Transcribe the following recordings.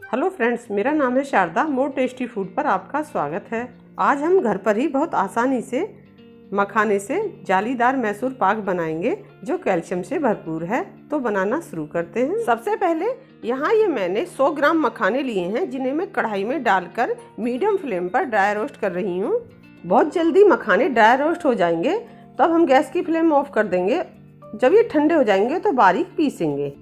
Hello friends, मेरा नाम है शारदा। मोर टेस्टी फूड पर आपका स्वागत है। आज हम घर पर ही बहुत आसानी से मखाने से जालीदार मैसूर पाक बनाएंगे जो कैल्शियम से भरपूर है। तो बनाना शुरू करते हैं। सबसे पहले यहाँ ये मैंने 100 ग्राम मखाने लिए हैं जिन्हें मैं कढ़ाई में डालकर मीडियम फ्लेम पर ड्राई रोस्ट कर रही हूँ। बहुत जल्दी मखाने ड्राई रोस्ट हो जाएंगे, तब हम गैस की फ्लेम ऑफ कर देंगे। जब ये ठंडे हो जाएंगे तो बारीक पीसेंगे।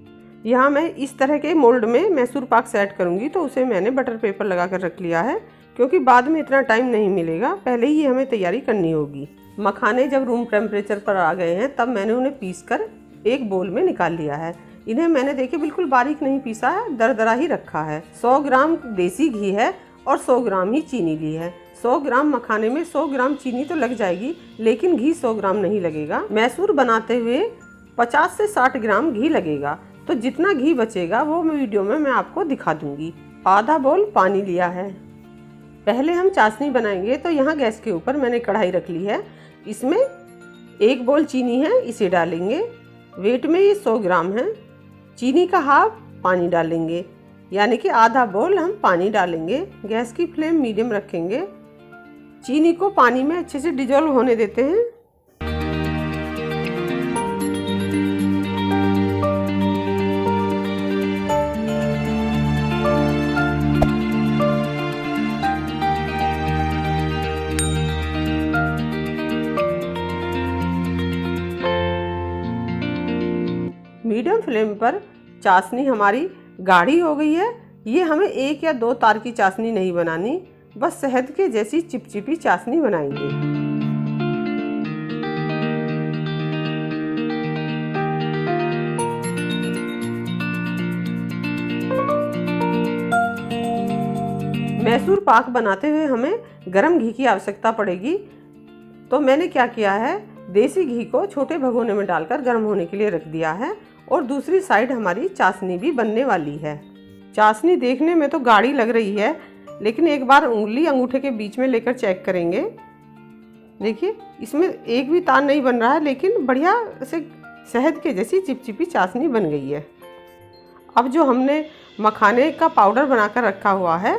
यहाँ मैं इस तरह के मोल्ड में मैसूर पाक सेट करूँगी, तो उसे मैंने बटर पेपर लगा कर रख लिया है क्योंकि बाद में इतना टाइम नहीं मिलेगा, पहले ही हमें तैयारी करनी होगी। मखाने जब रूम टेम्परेचर पर आ गए हैं तब मैंने उन्हें पीसकर एक बोल में निकाल लिया है। इन्हें मैंने देखिए बिल्कुल बारीक नहीं पीसा है, दरदरा ही रखा है। 100 ग्राम देसी घी है और 100 ग्राम ही चीनी ली है। 100 ग्राम मखाने में 100 ग्राम चीनी तो लग जाएगी, लेकिन घी 100 ग्राम नहीं लगेगा। मैसूर बनाते हुए 50 से 60 ग्राम घी लगेगा, तो जितना घी बचेगा वो वीडियो में मैं आपको दिखा दूंगी। आधा बोल पानी लिया है। पहले हम चाशनी बनाएंगे, तो यहाँ गैस के ऊपर मैंने कढ़ाई रख ली है। इसमें 1 बोल चीनी है, इसे डालेंगे। वेट में ये 100 ग्राम है। चीनी का हाफ पानी डालेंगे, यानी कि आधा बोल हम पानी डालेंगे। गैस की फ्लेम मीडियम रखेंगे। चीनी को पानी में अच्छे से डिजोल्व होने देते हैं। मीडियम फ्लेम पर चाशनी हमारी गाढ़ी हो गई है। ये हमें 1 या 2 तार की चाशनी नहीं बनानी, बस शहद के जैसी चिपचिपी चाशनी बनाएंगे। मैसूर पाक बनाते हुए हमें गरम घी की आवश्यकता पड़ेगी, तो मैंने क्या किया है, देसी घी को छोटे भगोने में डालकर गर्म होने के लिए रख दिया है। और दूसरी साइड हमारी चाशनी भी बनने वाली है। चाशनी देखने में तो गाढ़ी लग रही है, लेकिन एक बार उंगली अंगूठे के बीच में लेकर चेक करेंगे। देखिए इसमें एक भी तार नहीं बन रहा है, लेकिन बढ़िया से शहद के जैसी चिपचिपी चाशनी बन गई है। अब जो हमने मखाने का पाउडर बनाकर रखा हुआ है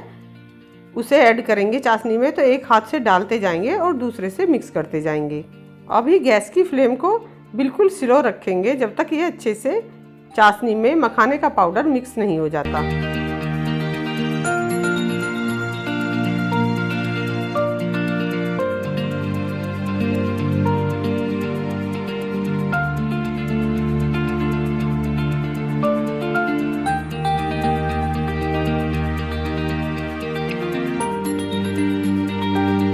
उसे ऐड करेंगे चाशनी में। तो एक हाथ से डालते जाएंगे और दूसरे से मिक्स करते जाएंगे। अभी गैस की फ्लेम को बिल्कुल स्लो रखेंगे जब तक ये अच्छे से चाशनी में मखाने का पाउडर मिक्स नहीं हो जाता।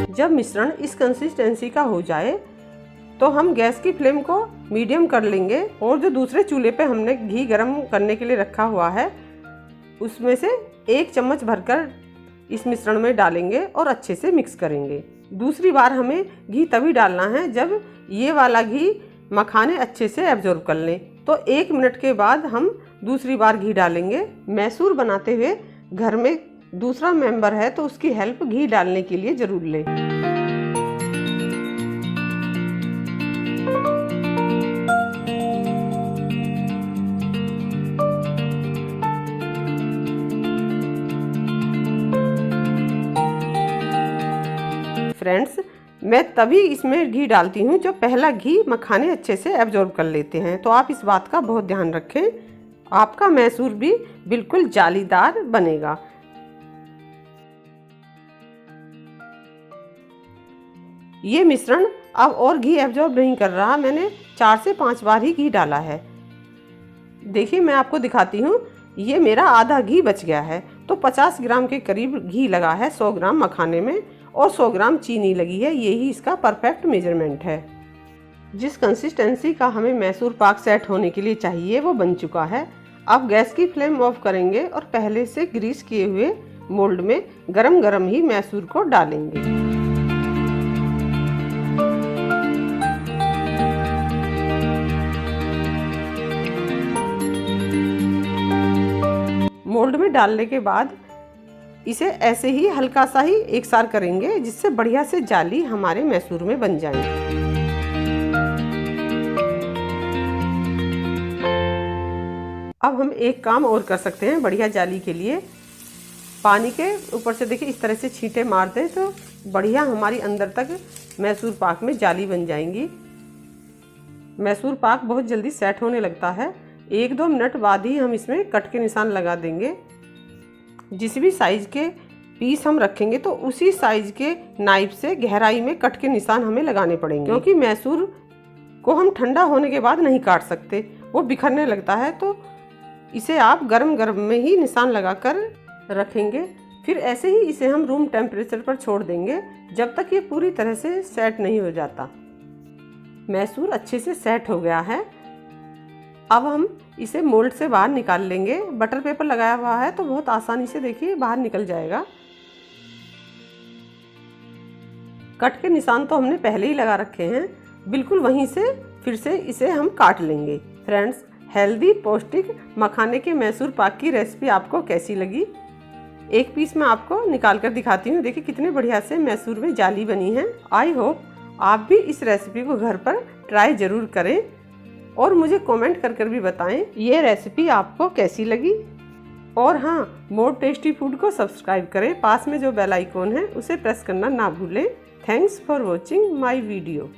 जब मिश्रण इस कंसिस्टेंसी का हो जाए तो हम गैस की फ्लेम को मीडियम कर लेंगे और जो दूसरे चूल्हे पे हमने घी गरम करने के लिए रखा हुआ है उसमें से 1 चम्मच भरकर इस मिश्रण में डालेंगे और अच्छे से मिक्स करेंगे। दूसरी बार हमें घी तभी डालना है जब ये वाला घी मखाने अच्छे से एब्जॉर्ब कर लें। तो 1 मिनट के बाद हम दूसरी बार घी डालेंगे। मैसूर बनाते हुए घर में दूसरा मेंबर है तो उसकी हेल्प घी डालने के लिए ज़रूर लें। फ्रेंड्स, मैं तभी इसमें घी डालती हूँ जब पहला घी मखाने अच्छे से एब्जॉर्ब कर लेते हैं, तो आप इस बात का बहुत ध्यान रखें। आपका मैसूर भी बिल्कुल जालीदार बनेगा। ये मिश्रण अब और घी एब्जॉर्ब नहीं कर रहा, मैंने 4 से 5 बार ही घी डाला है। देखिए मैं आपको दिखाती हूँ, ये मेरा आधा घी बच गया है। तो 50 ग्राम के करीब घी लगा है 100 ग्राम मखाने में और 100 ग्राम चीनी लगी है। यही इसका परफेक्ट मेजरमेंट है। जिस कंसिस्टेंसी का हमें मैसूर पाक सेट होने के लिए चाहिए वो बन चुका है। अब गैस की फ्लेम ऑफ करेंगे और पहले से ग्रीस किए हुए मोल्ड में गरम गरम ही मैसूर को डालेंगे। मोल्ड में डालने के बाद इसे ऐसे ही हल्का सा ही एकसार करेंगे, जिससे बढ़िया से जाली हमारे मैसूर में बन जाए। अब हम एक काम और कर सकते हैं बढ़िया जाली के लिए। पानी के ऊपर से देखिए इस तरह से छींटे मार दें तो बढ़िया हमारी अंदर तक मैसूर पाक में जाली बन जाएंगी। मैसूर पाक बहुत जल्दी सेट होने लगता है। 1-2 मिनट बाद ही हम इसमें कट के निशान लगा देंगे। जिस भी साइज़ के पीस हम रखेंगे तो उसी साइज़ के नाइफ से गहराई में कट के निशान हमें लगाने पड़ेंगे, क्योंकि मैसूर को हम ठंडा होने के बाद नहीं काट सकते, वो बिखरने लगता है। तो इसे आप गरम गरम में ही निशान लगाकर रखेंगे। फिर ऐसे ही इसे हम रूम टेम्परेचर पर छोड़ देंगे जब तक ये पूरी तरह से सेट नहीं हो जाता। मैसूर अच्छे से सेट हो गया है। अब हम इसे मोल्ड से बाहर निकाल लेंगे। बटर पेपर लगाया हुआ है तो बहुत आसानी से देखिए बाहर निकल जाएगा। कट के निशान तो हमने पहले ही लगा रखे हैं, बिल्कुल वहीं से फिर से इसे हम काट लेंगे। फ्रेंड्स, हेल्दी पौष्टिक मखाने के मैसूर पाक की रेसिपी आपको कैसी लगी? एक पीस मैं आपको निकाल कर दिखाती हूँ। देखिए कितने बढ़िया से मैसूर में जाली बनी है। आई होप आप भी इस रेसिपी को घर पर ट्राई ज़रूर करें और मुझे कमेंट कर भी बताएं ये रेसिपी आपको कैसी लगी। और हाँ, मोर टेस्टी फूड को सब्सक्राइब करें। पास में जो बेल आइकॉन है उसे प्रेस करना ना भूलें। Thanks for watching my video.